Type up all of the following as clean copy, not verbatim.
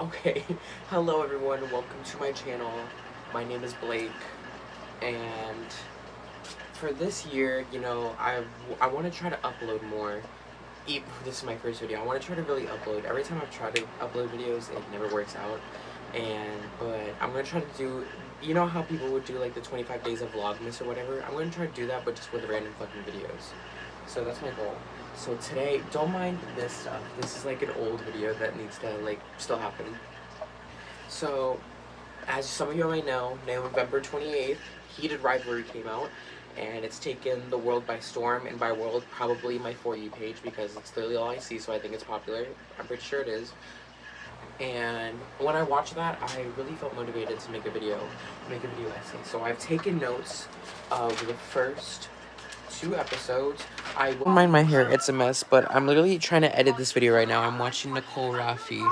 Okay, hello everyone, welcome to my channel. My name is Blake, and for this year, I want to try to upload more. This is my first video. I want to try to really upload. Every time I've tried to upload videos, it never works out. But I'm going to try to do, you know how people would do like the 25 days of Vlogmas or whatever? I'm going to try to do that, but just with random fucking videos. So that's my goal. So today, don't mind this stuff. This is like an old video that needs to like still happen. So, as some of you might know, November 28th, Heated Rivalry came out, and it's taken the world by storm, and by world, probably my For You page, because it's literally all I see, so I think it's popular. I'm pretty sure it is. And when I watched that, I really felt motivated to make a video essay. So I've taken notes of the first 2 episodes. I don't mind my hair, it's a mess, but I'm literally trying to edit this video right now. I'm watching Nicole Raffi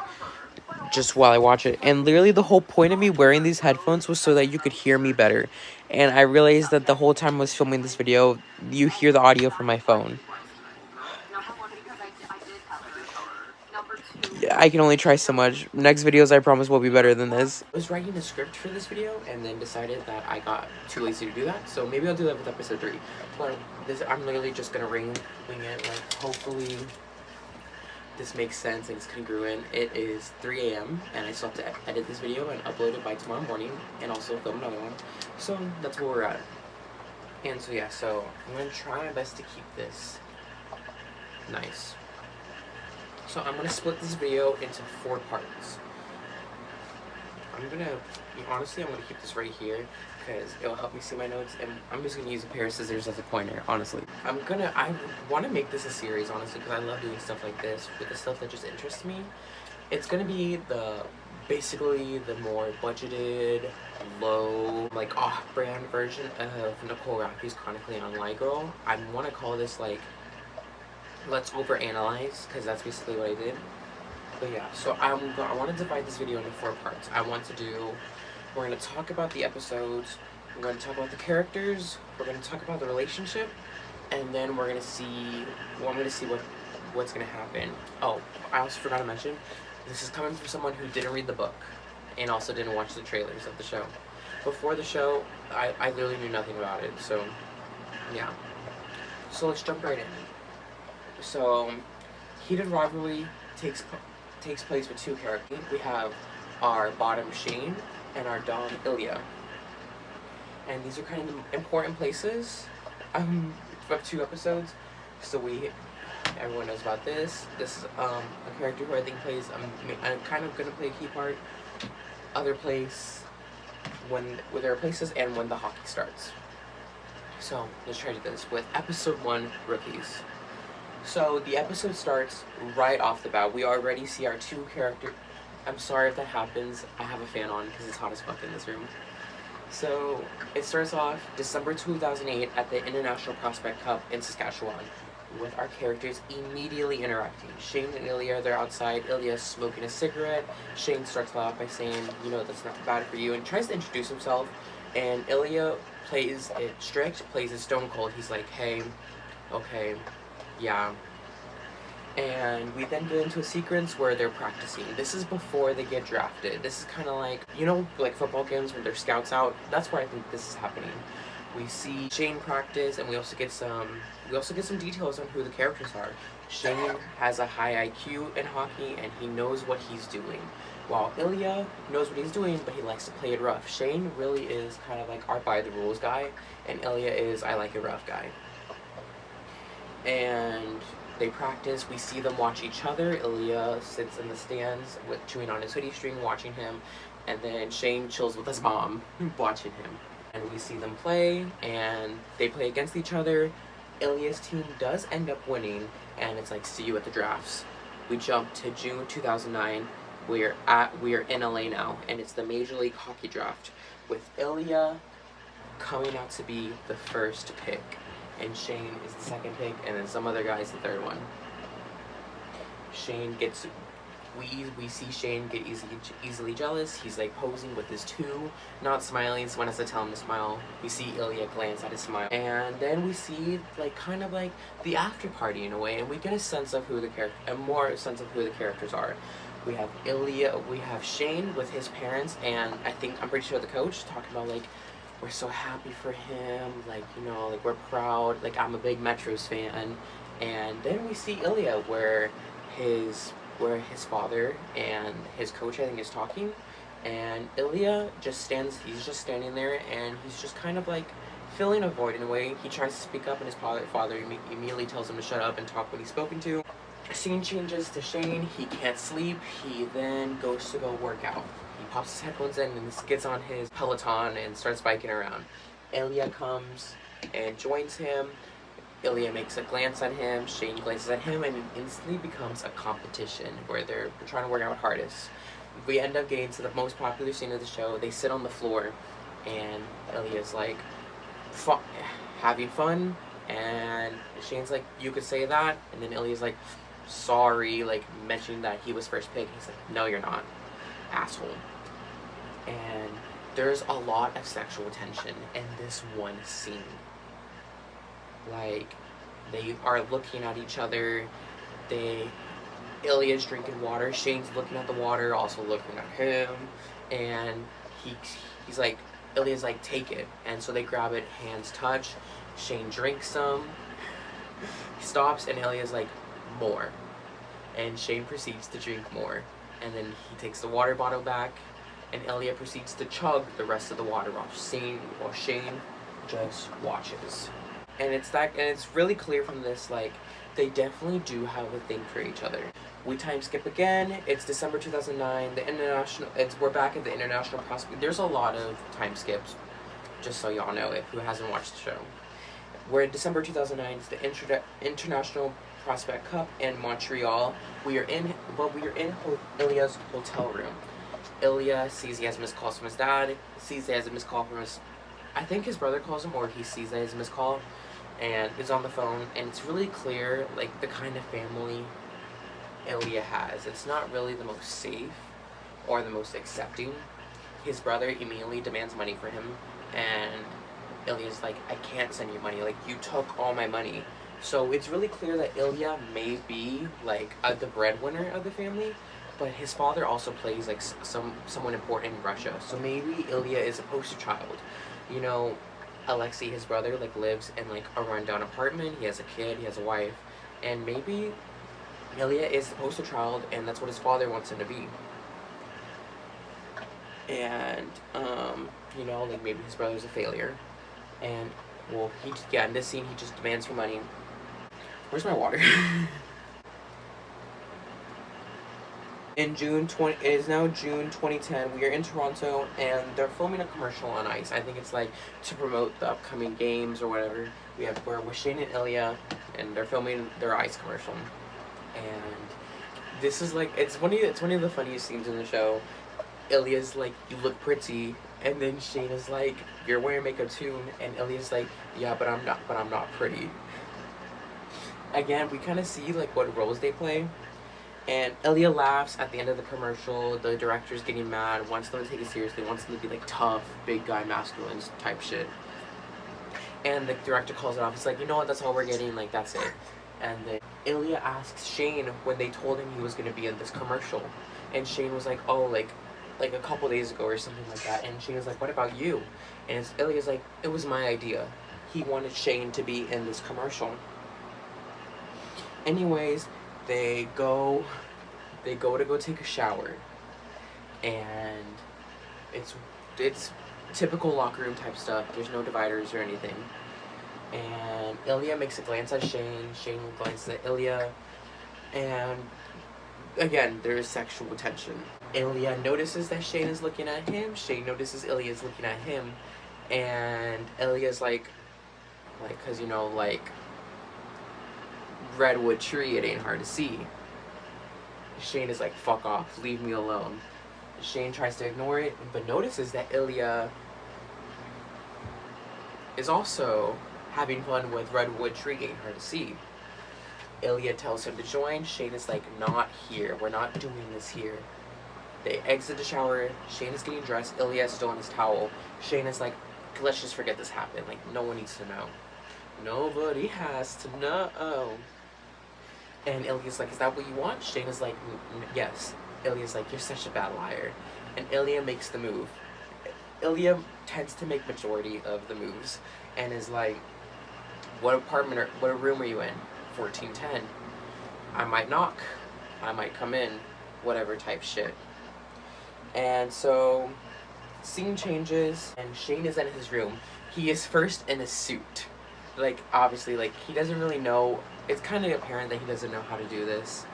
just while I watch it. And literally the whole point of me wearing these headphones was so that you could hear me better. And I realized that the whole time I was filming this video, you hear the audio from my phone. I can only try so much. Next videos, I promise, will be better than this. I was writing a script for this video and then decided that I got too lazy to do that. So maybe I'll do that with episode 3. But I'm literally just gonna wing it. Like, hopefully this makes sense and it's congruent. It is 3 a.m. and I still have to edit this video and upload it by tomorrow morning and also film another one. So that's where we're at. And so yeah, so I'm gonna try my best to keep this nice. So I'm gonna split this video into 4 parts. Honestly, I'm gonna keep this right here because it'll help me see my notes, and I'm just gonna use a pair of scissors as a pointer, honestly. I want to make this a series, honestly, because I love doing stuff like this with the stuff that just interests me. It's gonna be basically the more budgeted, low, like off-brand version of Nicole Raffi's Chronically an Online Girl. I want to call this like, let's overanalyze, because that's basically what I did. But yeah, so I want to divide this video into 4 parts. We're going to talk about the episodes, we're going to talk about the characters, we're going to talk about the relationship, and then we're going to see, what's going to happen. Oh, I also forgot to mention, this is coming from someone who didn't read the book, and also didn't watch the trailers of the show. Before the show, I literally knew nothing about it, so yeah. So let's jump right in. So, Heated Rivalry takes place with 2 characters. We have our bottom Shane and our dom Ilya. And these are kind of important places of 2 episodes. So everyone knows about this. This is a character who I think plays, I'm kind of going to play a key part. Other place, when there are places and when the hockey starts. So, let's try to do this with episode 1, Rookies. So the episode starts right off the bat. We already see our 2 characters. I'm sorry if that happens. I have a fan on because it's hot as fuck in this room. So it starts off December 2008 at the International Prospect Cup in Saskatchewan, with our characters immediately interacting. Shane and Ilya, they're outside. Ilya's smoking a cigarette. Shane starts off by saying, that's not bad for you, and tries to introduce himself. And Ilya plays it strict, plays it stone cold. He's like, hey, okay, yeah. And we then get into a sequence where they're practicing. This is before they get drafted. This is kind of like, like football games when there's scouts out. That's where I think this is happening. We see Shane practice, and we also get some details on who the characters are. Shane has a high IQ in hockey, and he knows what he's doing, while Ilya knows what he's doing, but he likes to play it rough. Shane really is kind of like our by the rules guy, and Ilya is I like it rough guy. And they practice. We see them watch each other. Ilya sits in the stands chewing on his hoodie string, watching him, and then Shane chills with his mom, watching him. And we see them play, and they play against each other. Ilya's team does end up winning, and it's like, see you at the drafts. We jump to June 2009. We are in LA now, and it's the Major League Hockey draft, with Ilya coming out to be the first pick, and Shane is the second pick, and then some other guy's the third one. We see Shane get easily jealous. He's like posing with his 2, not smiling. Someone has to tell him to smile. We see Ilya glance at his smile, and then we see like kind of like the after party in a way, and we get a more sense of who the characters are. We have Ilya, we have Shane with his parents, and I'm pretty sure the coach talking about like, we're so happy for him, like, you know, like we're proud, like I'm a big Metros fan. And then we see Ilya where his father and his coach, I think, is talking, and Ilya he's just standing there, and he's just kind of like filling a void in a way. He tries to speak up, and his father immediately tells him to shut up and talk when he's spoken to. Scene changes to Shane. He can't sleep. He then goes to go work out. He pops his headphones in and gets on his Peloton and starts biking around. Ilya comes and joins him. Ilya makes a glance at him. Shane glances at him, and it instantly becomes a competition where they're trying to work out hardest. We end up getting to the most popular scene of the show. They sit on the floor, and Ilya's like, having fun, and Shane's like, you could say that, and then Ilya's like, sorry, like mentioning that he was first pick. He's like, no, you're not, asshole. And there's a lot of sexual tension in this one scene. Like, they are looking at each other. Ilya's drinking water. Shane's looking at the water, also looking at him, and he's like, Ilya's like, take it, and so they grab it, hands touch. Shane drinks some. He stops, and Ilya's like, more, and Shane proceeds to drink more, and then he takes the water bottle back, and Ilya proceeds to chug the rest of the water while Shane just watches. And it's really clear from this, like, they definitely do have a thing for each other. We time skip again. It's December 2009. We're back at the International Prospect. There's a lot of time skips, just so y'all know it, who hasn't watched the show. We're in December 2009. It's the International Prospect Cup in Montreal. We are in Ilya's hotel room. Ilya sees he has missed calls from his dad. Sees he has a missed call from I think his brother calls him, or he sees that he has a missed call, and is on the phone. And it's really clear, like, the kind of family Ilya has. It's not really the most safe or the most accepting. His brother immediately demands money for him, and Ilya's like, I can't send you money, like, you took all my money. So it's really clear that Ilya may be like the breadwinner of the family, but his father also plays like someone important in Russia. So maybe Ilya is a poster child. You know, Alexei, his brother, like lives in like a rundown apartment. He has a kid, he has a wife, and maybe Ilya is the poster child, and that's what his father wants him to be. And you know, like maybe his brother's a failure, and well, in this scene he just demands for money. Where's my water? It is now June 2010. We are in Toronto, and they're filming a commercial on ice. I think it's like to promote the upcoming games or whatever. We're with Shane and Ilya, and they're filming their ice commercial. And this is like, it's one of the funniest scenes in the show. Ilya's like, you look pretty, and then Shane is like, you're wearing makeup too, and Ilya's like, yeah, but I'm not pretty. Again, we kind of see like what roles they play. And Ilya laughs at the end of the commercial. The director's getting mad, wants them to take it seriously, wants them to be like tough, big guy, masculine type shit. And the director calls it off. He's like, you know what, that's all we're getting, like, that's it. And then Ilya asks Shane when they told him he was going to be in this commercial. And Shane was like, oh, like a couple days ago or something like that. And Shane was like, what about you? And Ilya's like, it was my idea. He wanted Shane to be in this commercial. Anyways, they go to go take a shower, and it's typical locker room type stuff. There's no dividers or anything. And Ilya makes a glance at Shane. Shane glances at Ilya, and again, there is sexual tension. Ilya notices that Shane is looking at him. Shane notices Ilya is looking at him, and Ilya's like, cause you know, like, redwood tree, it ain't hard to see. Shane is like, fuck off, leave me alone. Shane tries to ignore it, but notices that Ilya is also having fun with redwood tree, ain't hard to see. Ilya tells him to join. Shane is like, not here, we're not doing this here. They exit the shower. Shane is getting dressed. Ilya is still in his towel. Shane is like, let's just forget this happened, like, no one needs to know. Nobody has to know. And Ilya's like, is that what you want? Shane is like, yes. Ilya's like, you're such a bad liar. And Ilya makes the move. Ilya tends to make majority of the moves and is like, what apartment or what room are you in? 1410. I might knock. I might come in. Whatever type shit. And so, scene changes, and Shane is in his room. He is first in a suit. Like, obviously, like, he doesn't really know. It's kind of apparent that he doesn't know how to do this.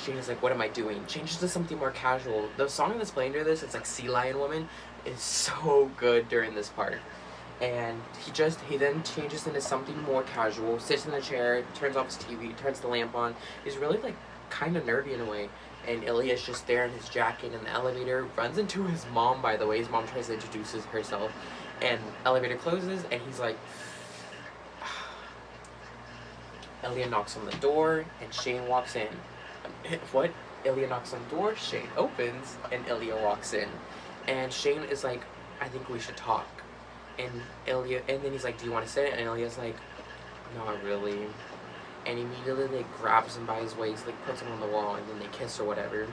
Shane is like, what am I doing? Changes to something more casual. The song that's playing during this, it's like Sea Lion Woman, is so good during this part. And he then changes into something more casual, sits in the chair, turns off his TV, turns the lamp on. He's really, like, kind of nervy in a way. And Ilya's just there in his jacket in the elevator, runs into his mom, by the way. His mom tries to introduce herself. And elevator closes, and he's like... Ilya knocks on the door, and Shane walks in. What? Ilya knocks on the door, Shane opens, and Ilya walks in. And Shane is like, I think we should talk. And then he's like, do you want to sit? And Ilya's like, not really. And he immediately, like, grabs him by his waist, like, puts him on the wall, and then they kiss or whatever.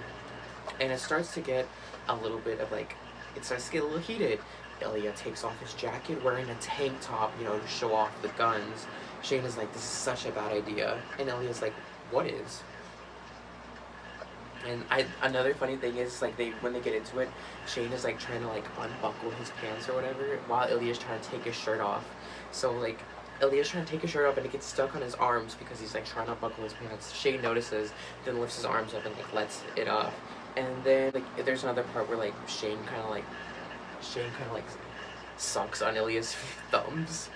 And it starts to get a little bit of, like, it starts to get a little heated. Ilya takes off his jacket, wearing a tank top, you know, to show off the guns. Shane is like, this is such a bad idea. And Ilya's like, what is? And another funny thing is, like, when they get into it, Shane is, like, trying to, like, unbuckle his pants or whatever, while Ilya's trying to take his shirt off. So, like, Ilya's trying to take his shirt off, and it gets stuck on his arms because he's, like, trying to unbuckle his pants. Shane notices, then lifts his arms up and, like, lets it off. And then, like, there's another part where, like, Shane kind of, like, sucks on Ilya's thumbs.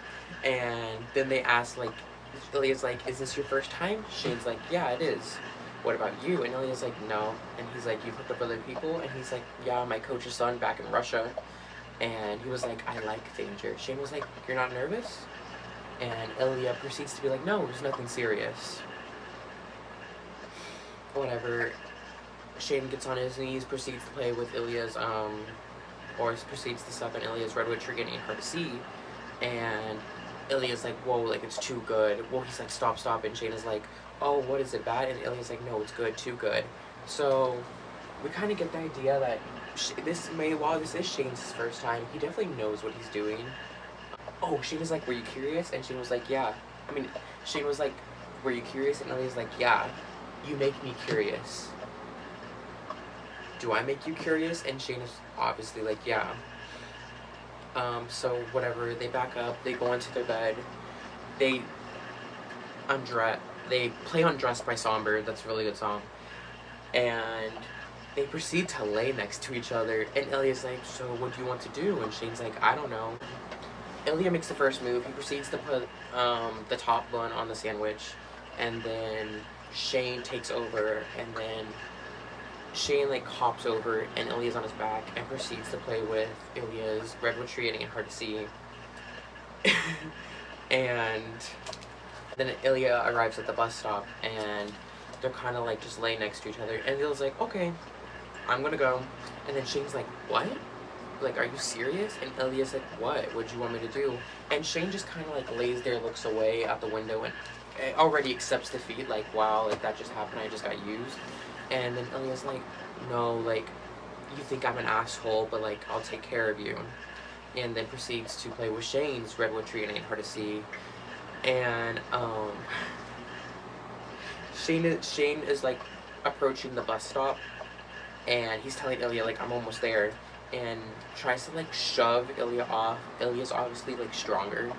And then they ask, like, Ilya's like, is this your first time? Shane's like, yeah, it is. What about you? And Ilya's like, no. And he's like, you've hooked up with other people? And he's like, yeah, my coach's son back in Russia. And he was like, I like danger. Shane was like, you're not nervous? And Ilya proceeds to be like, no, there's nothing serious. Whatever. Shane gets on his knees, proceeds to play with Ilya's, or proceeds to suck on Ilya's redwood tree, getting hard to see. And Ilya's like, whoa, like, it's too good. Well, he's like, stop. And Shane is like, oh, what is it, bad? And Ilya's like, no, it's good, too good. So we kind of get the idea that while this is Shane's first time, he definitely knows what he's doing. Oh, Shane was like, were you curious? And Shane was like, yeah. Shane was like, were you curious? And Ilya's like, yeah, you make me curious. Do I make you curious? And Shane is obviously like, yeah. So whatever, they back up, they go into their bed, they play Undressed by Songbird, that's a really good song, and they proceed to lay next to each other, and Ilya's like, so what do you want to do? And Shane's like, I don't know. Ilya makes the first move, he proceeds to put the top bun on the sandwich, and then Shane takes over, and then Shane, like, hops over, and Ilya's on his back, and proceeds to play with Ilya's redwood tree, getting it hard to see. And then Ilya arrives at the bus stop, and they're kind of, like, just laying next to each other, and Ilya's like, okay, I'm gonna go. And then Shane's like, what? Like, are you serious? And Ilya's like, what? What'd you want me to do? And Shane just kind of, like, lays there, looks away out the window, and already accepts defeat, like, wow, like, that just happened, I just got used. And then Ilya's like, no, like, you think I'm an asshole, but, like, I'll take care of you. And then proceeds to play with Shane's redwood tree, and Ain't Hard to See. And, Shane is, like, approaching the bus stop, and he's telling Ilya, like, I'm almost there, and tries to, like, shove Ilya off. Ilya's obviously, like, stronger,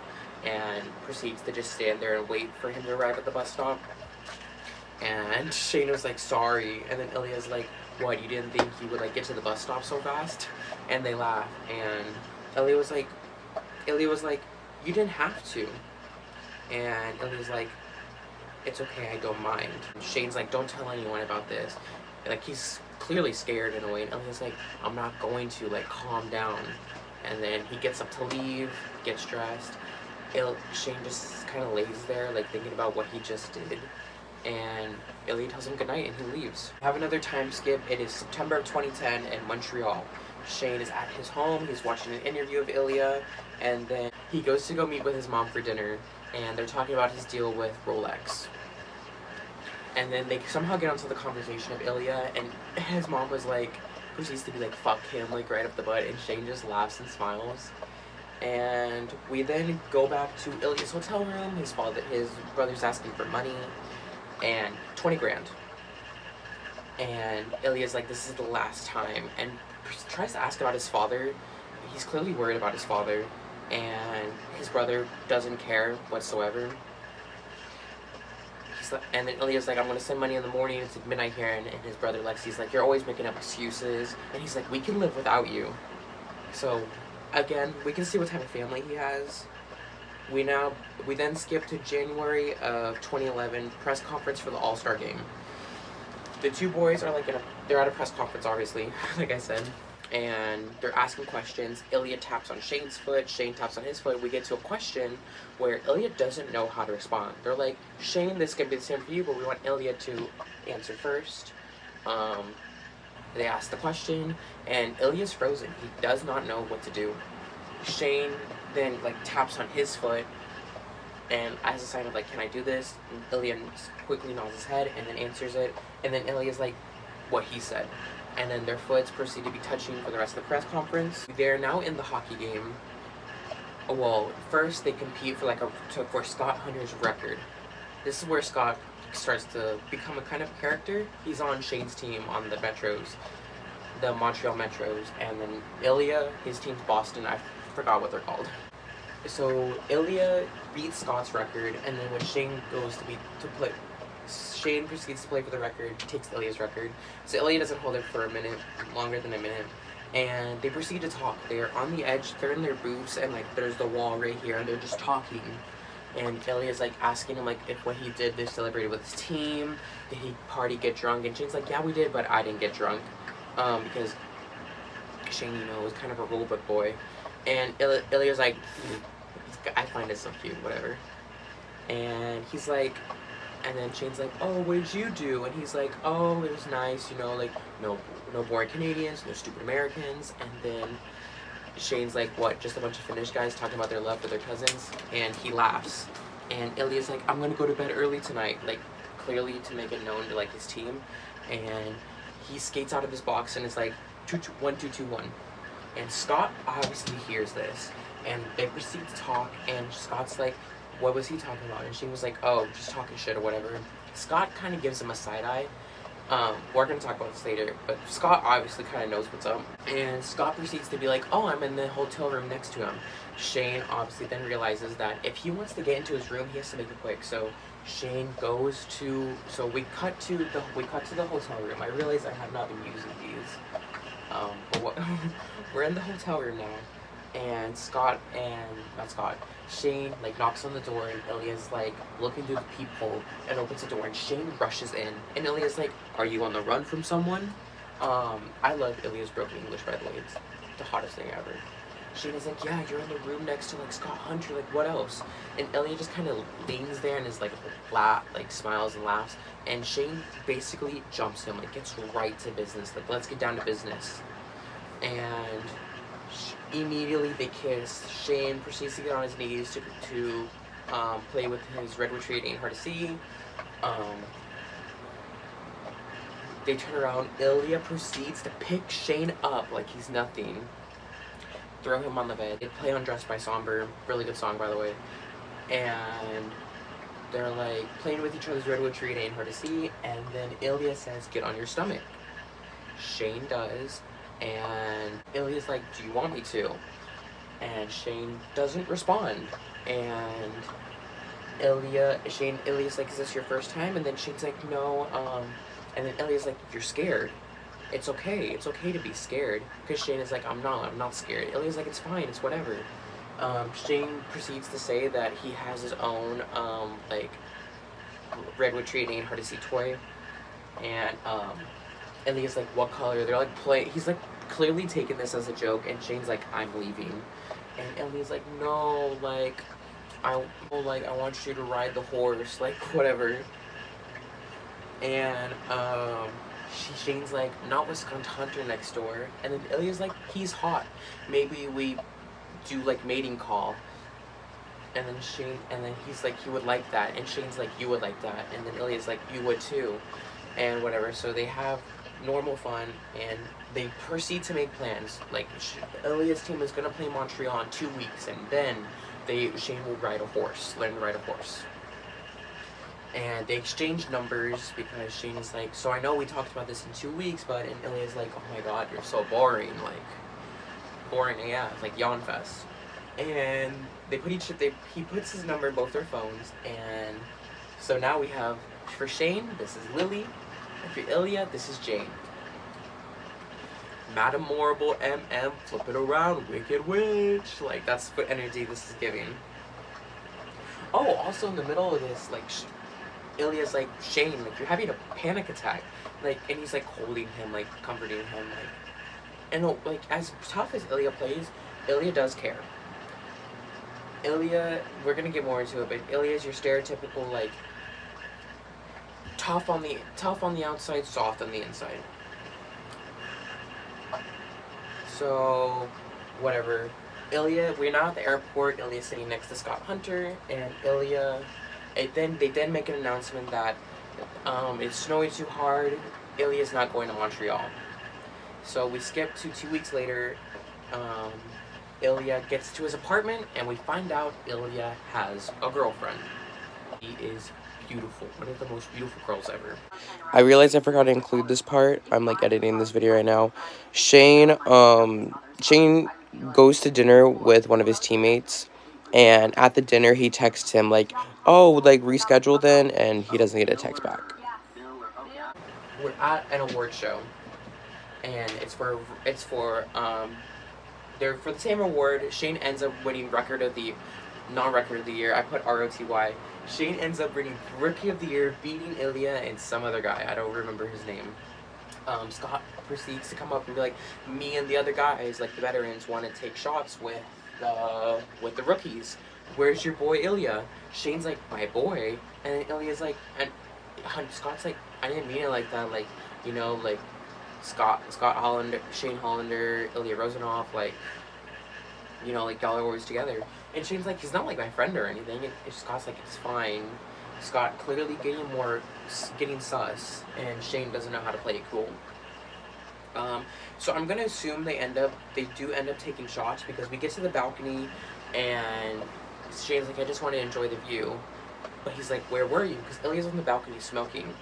and proceeds to just stand there and wait for him to arrive at the bus stop. And Shane was like, sorry. And then Ilya's like, what, you didn't think you would, like, get to the bus stop so fast? And they laugh. And Ilya was like, you didn't have to. And Ilya's like, it's okay, I don't mind. And Shane's like, don't tell anyone about this. Like, he's clearly scared in a way. And Ilya's like, I'm not going to, like, calm down. And then he gets up to leave, gets dressed. Shane just kind of lays there, like, thinking about what he just did. And Ilya tells him goodnight, and he leaves. Have another time skip. It is September of 2010 in Montreal. Shane is at his home. He's watching an interview of Ilya, and then he goes to go meet with his mom for dinner, and they're talking about his deal with Rolex. And then they somehow get onto the conversation of Ilya, and his mom was like, proceeds to be like, fuck him, like right up the butt, and Shane just laughs and smiles. And we then go back to Ilya's hotel room. His brother's asking for money, and 20 grand. And Ilya's like, this is the last time, and tries to ask about his father. He's clearly worried about his father, and his brother doesn't care whatsoever. And then Ilya's like, I'm gonna send money in the morning, it's like midnight here, and his brother Lexi's like, you're always making up excuses, and he's like, we can live without you. So again, we can see what type of family he has. We then skip to January of 2011, press conference for the All-Star game. The two boys are like they're at a press conference, obviously, like I said, and they're asking questions. Ilya taps on Shane's foot, Shane taps on his foot. We get to a question where Ilya doesn't know how to respond. They're like, Shane, this could be the same for you, but we want Ilya to answer first. They ask the question, and Ilya's frozen. He does not know what to do. Shane then like taps on his foot, and as a sign of like, can I do this? And Ilya quickly nods his head and then answers it, and then Ilya's like, what he said. And then their foots proceed to be touching for the rest of the press conference. They're now in the hockey game. Well, first they compete for Scott Hunter's record. This is where Scott starts to become a kind of character. He's on Shane's team on the Metros, the Montreal Metros, and then Ilya, his team's Boston. I forgot what they're called. So Ilya beats Scott's record, and then when Shane goes to play, Shane proceeds to play for the record, takes Ilya's record. So Ilya doesn't hold it for a minute, longer than a minute, and they proceed to talk. They're on the edge, they're in their booths, and like there's the wall right here, and they're just talking. And Ilya's like asking him like if when he did this celebrated with his team, did he party, get drunk? And Shane's like, yeah, we did, but I didn't get drunk, because Shane, you know, was kind of a rule book boy. And Ilya's like, I find it so cute, whatever. And he's like, and then Shane's like, oh, what did you do? And he's like, oh, it was nice, you know, like, no boring Canadians, no stupid Americans. And then Shane's like, what, just a bunch of Finnish guys talking about their love for their cousins? And he laughs. And Ilya's like, I'm gonna go to bed early tonight, like, clearly to make it known to, like, his team. And he skates out of his box and is like, 1, 2, 2, 1. And Scott obviously hears this, and they proceed to talk, and Scott's like, what was he talking about? And Shane was like, oh, just talking shit or whatever. Scott kind of gives him a side eye. We're going to talk about this later, but Scott obviously kind of knows what's up. And Scott proceeds to be like, oh, I'm in the hotel room next to him. Shane obviously then realizes that if he wants to get into his room, he has to make it quick. So Shane goes to, so we cut to the hotel room. I realize I have not been using these. But we're in the hotel room now, and Shane like knocks on the door, and Ilya's like looking through the peephole and opens the door, and Shane rushes in, and Ilya's like, are you on the run from someone? I love Ilya's broken English, by the way. It's the hottest thing ever. Shane is like, yeah, you're in the room next to like Scott Hunter, like what else? And Ilya just kind of leans there and is like smiles and laughs, and Shane basically jumps him, like gets right to business, like let's get down to business. And immediately they kiss. Shane proceeds to get on his knees to play with his redwood tree. It ain't hard to see. They turn around. Ilya proceeds to pick Shane up like he's nothing. Throw him on the bed. They play Undressed by Somber. Really good song, by the way. And they're like playing with each other's redwood tree. It ain't hard to see. And then Ilya says, get on your stomach. Shane does. And Ilya's like, do you want me to? And Shane doesn't respond. And Ilya's like, is this your first time? And then Shane's like, no. And then Ilya's like, you're scared. It's okay to be scared. Because Shane is like, I'm not scared. Ilya's like, it's fine, it's whatever. Shane proceeds to say that he has his own, like, redwood tree, it ain't hard to see toy. And, Ilya's like, what color? They're like, he's like, clearly taking this as a joke, and Shane's like, I'm leaving. And Ilya's like, no, like, I want you to ride the horse, like, whatever. And, Shane's like, not with Scott Hunter next door. And then Ilya's like, he's hot. Maybe we do like mating call. And then he's like, he would like that. And Shane's like, you would like that. And then Ilya's like, you would too. And whatever. So they have normal fun, and they proceed to make plans. Like, Ilya's team is going to play Montreal in 2 weeks, and then Shane will learn to ride a horse. And they exchange numbers because Shane is like, so I know we talked about this in 2 weeks, but, and Ilya's like, oh my god, you're so boring. Like, boring AF. Like, yawn fest. And he puts his number in both their phones, and so now we have, for Shane, this is Lily, and for Ilya, this is Jane. Madam Morrible, MM, flip it around, Wicked Witch. Like, that's what energy this is giving. Oh, also in the middle of this, like, Ilya's like, Shane, like, you're having a panic attack. Like, and he's like holding him, like, comforting him, like, and like, as tough as Ilya plays, Ilya does care. Ilya, we're gonna get more into it, but Ilya is your stereotypical, like, tough on the outside, soft on the inside. So, whatever. Ilya, we're now at the airport. Ilya's sitting next to Scott Hunter, and they then make an announcement that it's snowing too hard. Ilya's not going to Montreal. So we skip to 2 weeks later. Ilya gets to his apartment, and we find out Ilya has a girlfriend. He is beautiful, one of the most beautiful girls ever. I realized I forgot to include this part. I'm like editing this video right now. Shane goes to dinner with one of his teammates, and at the dinner he texts him like, oh, like, reschedule then, and he doesn't get a text back. We're at an award show, and they're for the same award. Shane ends up winning record of the year. I put ROTY. Shane ends up winning Rookie of the Year, beating Ilya and some other guy. I don't remember his name. Scott proceeds to come up and be like, me and the other guys, like the veterans, want to take shots with the rookies. Where's your boy Ilya? Shane's like, my boy? And then Ilya's like, and Scott's like, I didn't mean it like that. Like, you know, like, Scott Hollander, Shane Hollander, Ilya Rozanov, like, you know, like, y'all are always together. And Shane's like, he's not like my friend or anything. And Scott's like, it's fine. Scott clearly getting sus, and Shane doesn't know how to play it cool. So I'm gonna assume they do end up taking shots, because we get to the balcony, and Shane's like, I just want to enjoy the view. But he's like, where were you? Because Ilya's on the balcony smoking.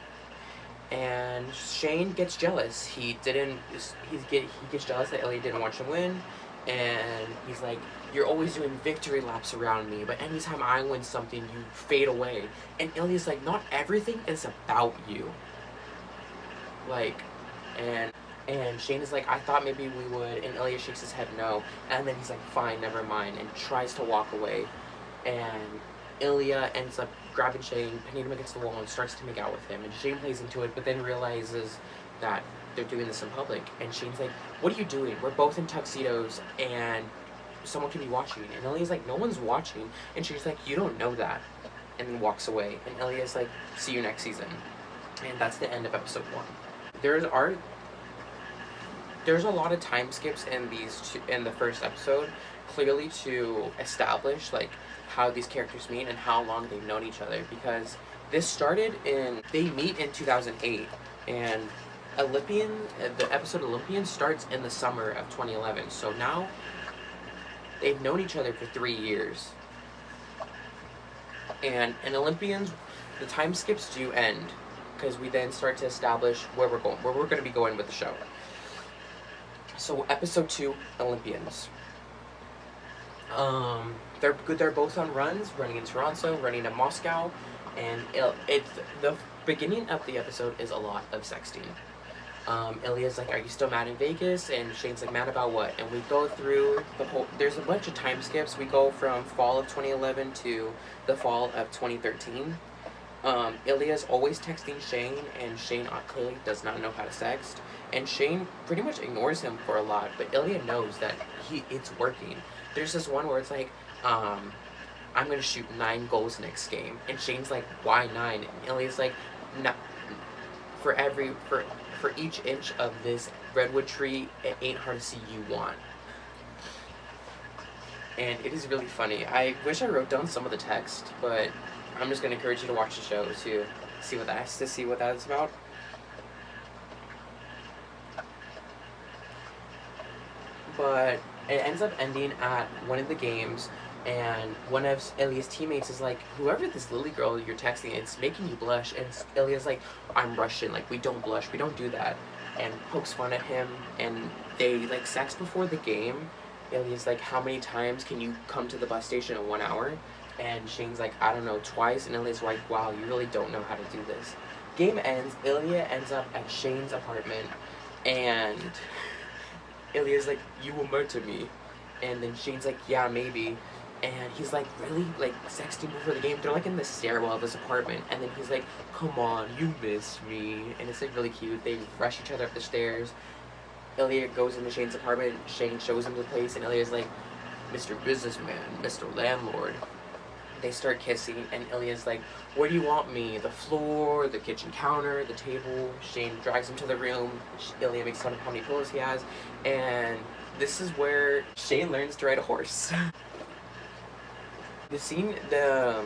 And Shane gets jealous. He gets jealous that Ilya didn't watch him win, and he's like, you're always doing victory laps around me, but anytime I win something, you fade away. And Ilya's like, not everything is about you. Like, and Shane is like, I thought maybe we would, and Ilya shakes his head no, and then he's like, fine, never mind, and tries to walk away. And Ilya ends up grabbing Shane, pinning him against the wall, and starts to make out with him. And Shane plays into it, but then realizes that they're doing this in public. And Shane's like, what are you doing? We're both in tuxedos, and someone could be watching. And Ilya's like, no one's watching. And Shane's like, you don't know that. And then walks away. And Ilya's like, see you next season. And that's the end of episode 1. There's a lot of time skips in the first episode, clearly to establish, like, how these characters meet and how long they've known each other, because they meet in 2008, and the episode Olympian starts in the summer of 2011, so now they've known each other for 3 years. And in Olympians, the time skips do end, because we then start to establish where we're going to be going with the show. So episode 2, Olympians. They're both on runs, running in Toronto, running in Moscow, and the beginning of the episode is a lot of sexting. Ilya's like, are you still mad in Vegas? And Shane's like, mad about what? And we go through there's a bunch of time skips. We go from fall of 2011 to the fall of 2013. Ilya's always texting Shane, and Shane clearly does not know how to sext. And Shane pretty much ignores him for a lot, but Ilya knows that it's working. There's this one where it's like, I'm going to shoot 9 goals next game. And Shane's like, why 9? And Ilya's like, no, for each inch of this redwood tree, it ain't hard to see you want. and it is really funny. I wish I wrote down some of the text, but I'm just gonna encourage you to watch the show to see what that is about. But it ends up ending at one of the games, and one of Ilya's teammates is like, whoever this Lily girl you're texting, it's making you blush. And Ilya's like, I'm Russian, like, we don't blush, we don't do that. And pokes fun at him, and they like sex before the game. Ilya's like, how many times can you come to the bus station in 1 hour? And Shane's like, I don't know, twice. And Ilya's like, wow, you really don't know how to do this. Game ends, Ilya ends up at Shane's apartment, and Ilya's like, you will murder me. And then Shane's like, yeah, maybe. And he's like, really? Like, sexting before the game? They're like in the stairwell of his apartment. And then he's like, come on, you miss me. And it's like really cute. They rush each other up the stairs. Ilya goes into Shane's apartment. Shane shows him the place. And Ilya's like, Mr. Businessman, Mr. Landlord. They start kissing. And Ilya's like, where do you want me? The floor, the kitchen counter, the table. Shane drags him to the room. Ilya makes fun of how many pillows he has. And this is where Shane learns to ride a horse. The scene, the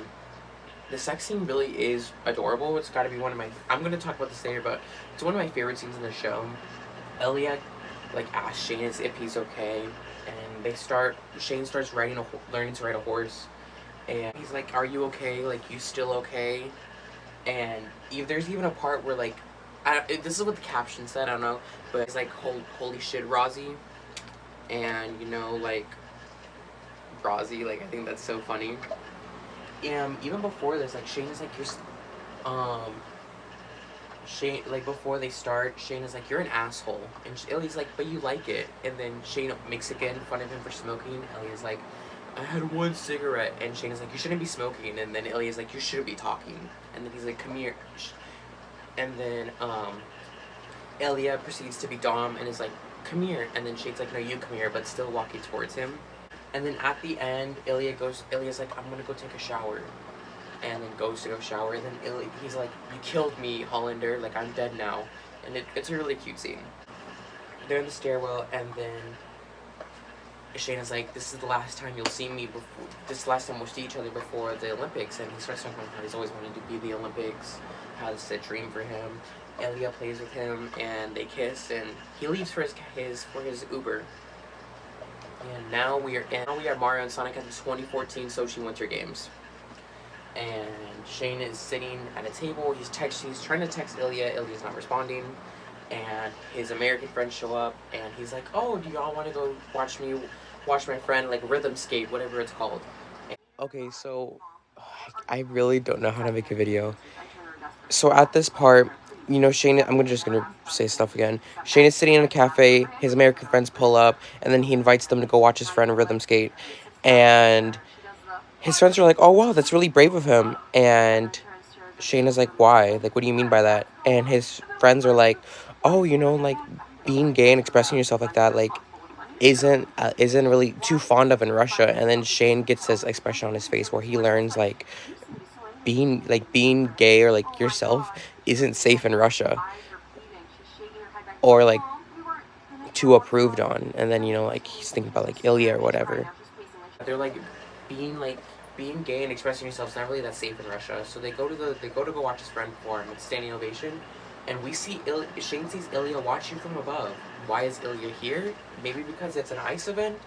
sex scene really is adorable. It's got to be one of my. I'm gonna talk about this later, but it's one of my favorite scenes in the show. Ilya, like, asks Shane if he's okay, and Shane starts learning to ride a horse, and he's like, "Are you okay? Like, you still okay?" And there's even a part where like, this is what the caption said. I don't know, but it's like, "Holy shit, Rozzy," and like. Rozzy, like, I think that's so funny. And even before this, like, Shane is like, Shane, like, before they start, Shane is like, you're an asshole. And Ilya's like, but you like it. And then Shane makes again fun of him for smoking. Ilya's like, I had one cigarette. And Shane is like, you shouldn't be smoking. And then Ilya's like, you shouldn't be talking. And then he's like, come here. And then, Ilya proceeds to be Dom and is like, come here. And then Shane's like, no, you come here, but still walking towards him. And then at the end, Ilya's like, I'm gonna go take a shower. And then goes to go shower. And then he's like, you killed me, Hollander. Like, I'm dead now. And it's a really cute scene. They're in the stairwell, and then Shane is like, this is the last time you'll see me this is the last time we'll see each other before the Olympics. And he starts talking about how he's always wanted to be the Olympics, how this is a dream for him. Ilya plays with him, and they kiss, and he leaves for his Uber. And now we are Mario and Sonic at the 2014 Sochi Winter Games. And Shane is sitting at a table. He's trying to text Ilya. Ilya's not responding. And his American friends show up, and he's like, oh, do y'all want to go watch my friend, like, rhythm skate, whatever it's called. Okay, so I really don't know how to make a video. So at this part, Shane, I'm just gonna say stuff again. Shane is sitting in a cafe, his American friends pull up, and then he invites them to go watch his friend rhythm skate. And his friends are like, oh, wow, that's really brave of him. And Shane is like, why? Like, what do you mean by that? And his friends are like, oh, like, being gay and expressing yourself like that, like, isn't really too fond of in Russia. And then Shane gets this expression on his face where he learns, like, being gay or, like, yourself isn't safe in Russia, or, like, too approved on. And then, like, he's thinking about, like, Ilya or whatever. They're like, being gay and expressing yourself is not really that safe in Russia. So they go to go watch his friend perform. It's standing ovation, and we see Shane sees Ilya watching from above. Why is Ilya here? Maybe because it's an ice event.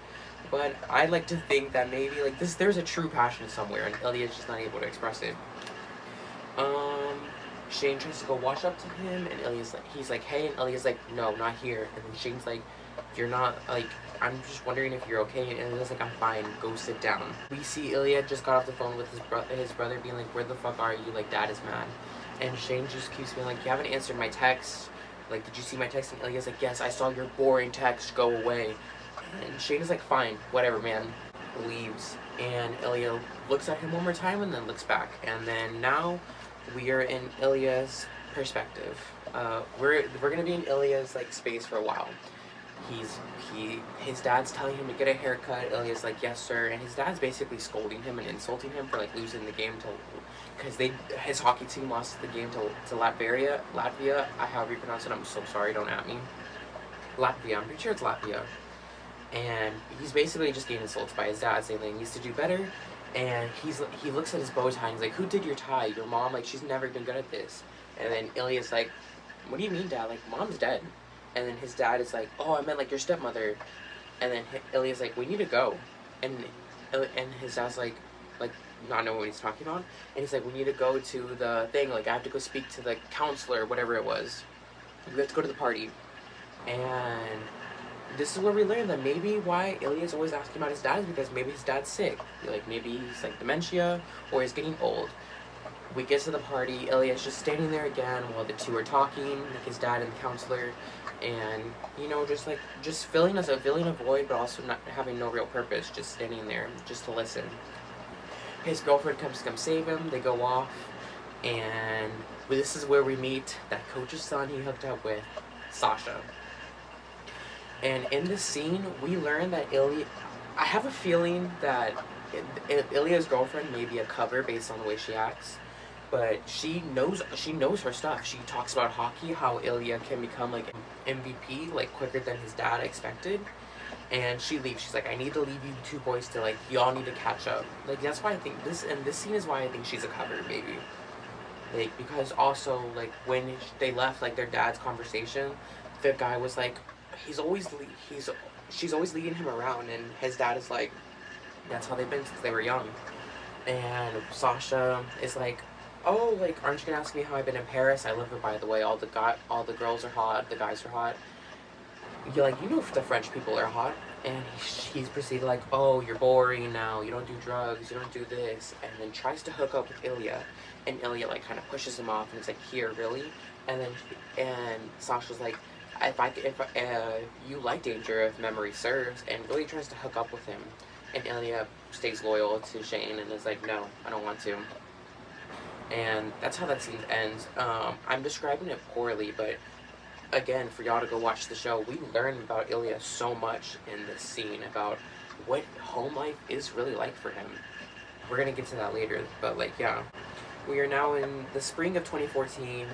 But I like to think that maybe, like, there's a true passion somewhere, and Ilya's just not able to express it. Shane tries to go wash up to him, and he's like, hey, and Ilya's like, no, not here. And then Shane's like, you're not, like, I'm just wondering if you're okay. And Ilya's like, I'm fine, go sit down. We see Ilya just got off the phone with his brother being like, where the fuck are you? Like, Dad is mad. And Shane just keeps being like, you haven't answered my text. Like, did you see my text? And Ilya's like, yes, I saw your boring text, go away. And Shane is like, fine, whatever, man. Leaves. And Ilya looks at him one more time and then looks back. And then now we are in Ilya's perspective. We're gonna be in Ilya's, like, space for a while. His dad's telling him to get a haircut. Ilya's like, yes, sir. And his dad's basically scolding him and insulting him for, like, losing the game because his hockey team lost the game to Latvia. However you pronounce it, I'm so sorry, don't at me. Latvia, I'm pretty sure it's Latvia. and he's basically just getting insulted by his dad, saying that he needs to do better. And he looks at his bow tie and he's like, "Who did your tie? Your mom? Like, she's never been good at this." And then Ilya's like, "What do you mean, Dad? Like, Mom's dead." And then his dad is like, "Oh, I meant like your stepmother." And then Ilya's like, "We need to go." And his dad's like not knowing what he's talking about. And he's like, "We need to go to the thing. Like, I have to go speak to the counselor, whatever it was. We have to go to the party." And this is where we learn that maybe why Ilya's always asking about his dad is because maybe his dad's sick. Like, maybe he's like dementia or he's getting old. We get to the party. Ilya's just standing there again while the two are talking, like his dad and the counselor, and you know, just filling a void, but also not having no real purpose, just standing there just to listen. His girlfriend comes to come save him. They go off, and this is where we meet that coach's son he hooked up with, Sasha. And in this scene, we learn that I have a feeling that Ilya's girlfriend may be a cover based on the way she acts, but she knows her stuff. She talks about hockey, how Ilya can become like MVP like quicker than his dad expected, and she leaves. She's like, "I need to leave you two boys to like y'all need to catch up." Like, that's why I think this scene is why I think she's a cover, maybe. Like, because also like when they left like their dad's conversation, the guy was like, she's always leading him around, and his dad is like, that's how they've been since they were young. And Sasha is like, "Oh, like, aren't you gonna ask me how I've been in Paris? I love it, by the way. All the girls are hot, the guys are hot. You're like, you know, the French people are hot." And he's proceeded like, "Oh, you're boring now. You don't do drugs. You don't do this." And then tries to hook up with Ilya, and Ilya like kind of pushes him off, and it's like, "Here, really?" And Sasha's like, if you like danger if memory serves," and really tries to hook up with him, and Ilya stays loyal to Shane and is like, "No, I don't want to." And that's how that scene ends. I'm describing it poorly, but again, for y'all to go watch the show, we learn about Ilya so much in this scene about what home life is really like for him. We're gonna get to that later, but like, yeah. We are now in the spring of 2014.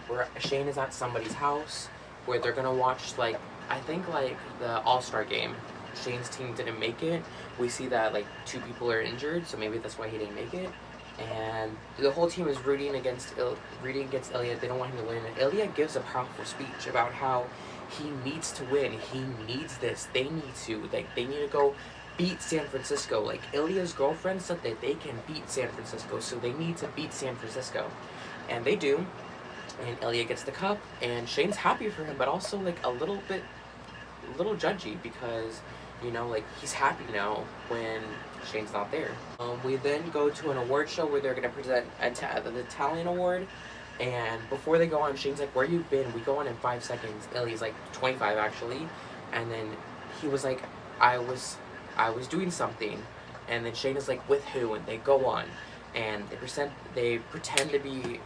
Where Shane is at somebody's house where they're gonna watch like, I think like the All-Star game. Shane's team didn't make it. We see that like 2 people are injured, so maybe that's why he didn't make it. And the whole team is rooting against Ilya. They don't want him to win. And Ilya gives a powerful speech about how he needs to win. He needs this. They need to. Like, they need to go beat San Francisco. Like, Ilya's girlfriend said that they can beat San Francisco, so they need to beat San Francisco. And they do. And Ilya gets the cup, and Shane's happy for him, but also like a little judgy because, you know, like, he's happy now when Shane's not there. We then go to an award show where they're going to present the Italian award, and before they go on, Shane's like, "Where you been?" We go on in 5 seconds. Ilya's like, 25 actually, and then he was like, I was doing something," and then Shane is like, "With who?" And they go on, and they pretend to be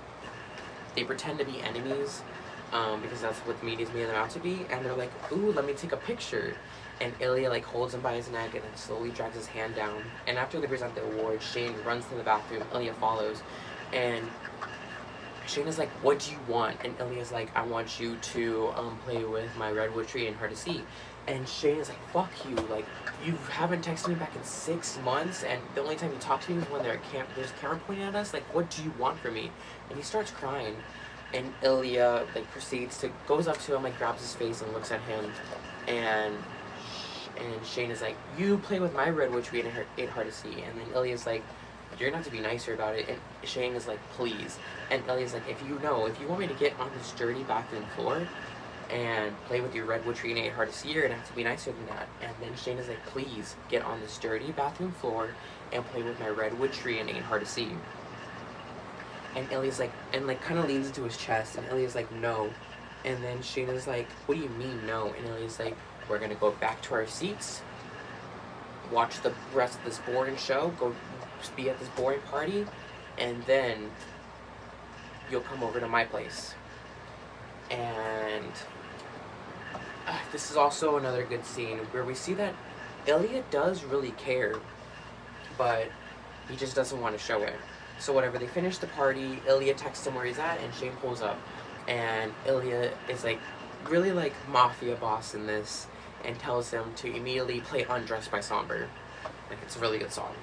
enemies, because that's what the media's made them out to be, and they're like, "Ooh, let me take a picture." And Ilya like holds him by his neck and then slowly drags his hand down. And after they present the award, Shane runs to the bathroom. Ilya follows, and Shane is like, "What do you want?" And Ilya's like, "I want you to play with my redwood tree and hard to see." And Shane is like, "Fuck you! Like, you haven't texted me back in 6 months, and the only time you talk to me is when there's a camera pointing at us. Like, what do you want from me?" And he starts crying, and Ilya like goes up to him, like grabs his face and looks at him, and Shane is like, "You play with my redwood tree and it ain't hard to see." And then Ilya's like, "You're gonna have to be nicer about it." And Shane is like, "Please." And Ilya's like, if you want me to get on this dirty bathroom floor and play with your redwood tree and it ain't hard to see, you're gonna have to be nicer than that." And then Shane is like, "Please get on this dirty bathroom floor and play with my redwood tree and it ain't hard to see." And Ilya's like, and like kind of leans into his chest, and Ilya's like, "No." And then Shane is like, "What do you mean no?" And Ilya's like, "We're gonna go back to our seats, watch the rest of this boring show, go be at this boring party, and then you'll come over to my place." And this is also another good scene where we see that Ilya does really care, but he just doesn't want to show it. So whatever, they finish the party, Ilya texts him where he's at, and Shane pulls up. And Ilya is like really like mafia boss in this, and tells him to immediately play Undressed by Somber. Like, it's a really good song.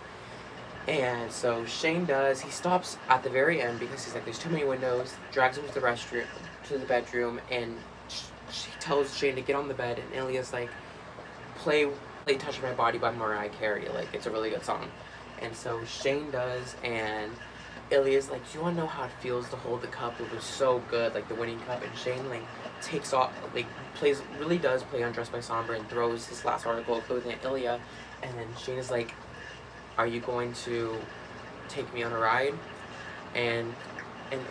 And so Shane does. He stops at the very end because he's like, there's too many windows. Drags him to the restroom, to the bedroom, and she tells Shane to get on the bed. And Ilya's like, play "Touch My Body" by Mariah Carey. Like, it's a really good song. And so Shane does, and Ilya's like, do you want to know how it feels to hold the cup? It was so good, like the winning cup. And Shane like takes off, like really does play Undressed by Somber and throws his last article of clothing at Ilya. And then Shane is like, are you going to take me on a ride? And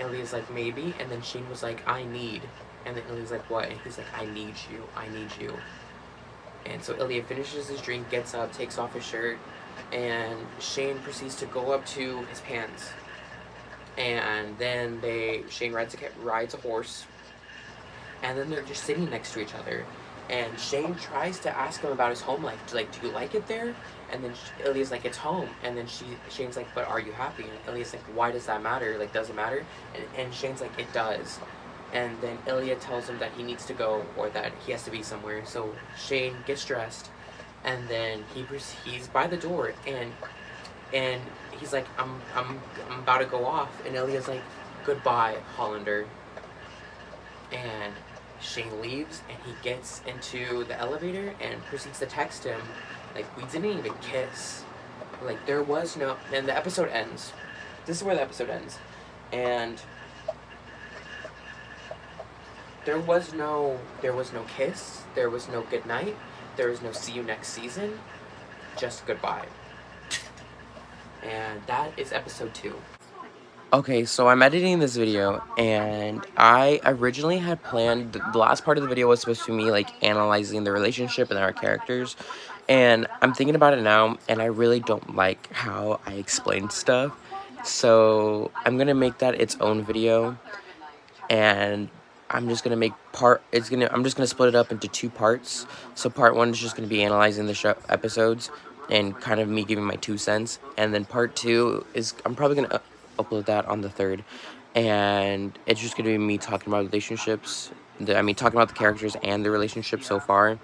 Ilya's like, maybe. And then Shane was like, I need. And then Ilya's like, what? And he's like, I need you. And so Ilya finishes his drink, gets up, takes off his shirt, and Shane proceeds to go up to his pants. And then Shane rides a horse, and then they're just sitting next to each other. And Shane tries to ask him about his home life. Like, do you like it there? And then Ilya's like, it's home. And then Shane's like, but are you happy? And Ilya's like, why does that matter? Like, does it matter? And Shane's like, it does. And then Ilya tells him that he needs to go, or that he has to be somewhere. So Shane gets dressed, and then he's by the door, and he's like, I'm about to go off. And Ilya's like, goodbye, Hollander. And Shane leaves, and he gets into the elevator and proceeds to text him, like, we didn't even kiss. Like, there was no... And the episode ends. This is where the episode ends. And there was no kiss. There was no goodnight. There was no see you next season. Just goodbye. And that is episode 2. Okay, so I'm editing this video, and I originally had planned, the last part of the video was supposed to be me, like, analyzing the relationship and our characters, and I'm thinking about it now, and I really don't like how I explain stuff, so I'm gonna make that its own video, and I'm just gonna I'm just gonna split it up into 2 parts. So part 1 is just gonna be analyzing the episodes, and kind of me giving my 2 cents, and then part 2 is, I'm probably gonna upload that on the 3rd, and it's just gonna be me talking about relationships, talking about the characters and the relationship so far,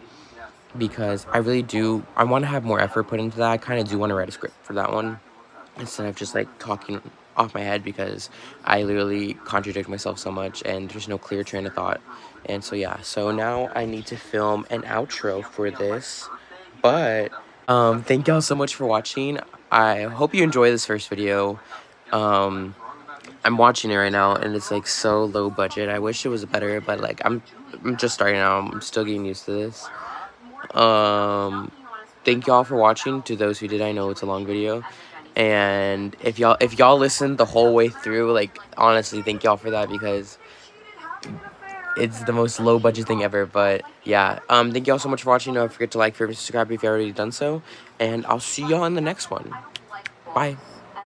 because I want to have more effort put into that. I kind of do want to write a script for that one, instead of just, like, talking off my head, because I literally contradict myself so much, and there's no clear train of thought. And so, yeah, so now I need to film an outro for this, but, thank y'all so much for watching. I hope you enjoy this first video. I'm watching it right now, and it's, like, so low budget. I wish it was better, but, like, I'm just starting out. I'm still getting used to this. Thank y'all for watching. To those who did, I know it's a long video, and if y'all listened the whole way through, like, honestly, thank y'all for that, because it's the most low budget thing ever. But yeah, thank y'all so much for watching. Don't forget to like, favorite, subscribe if you already done so, and I'll see y'all in the next one. Bye.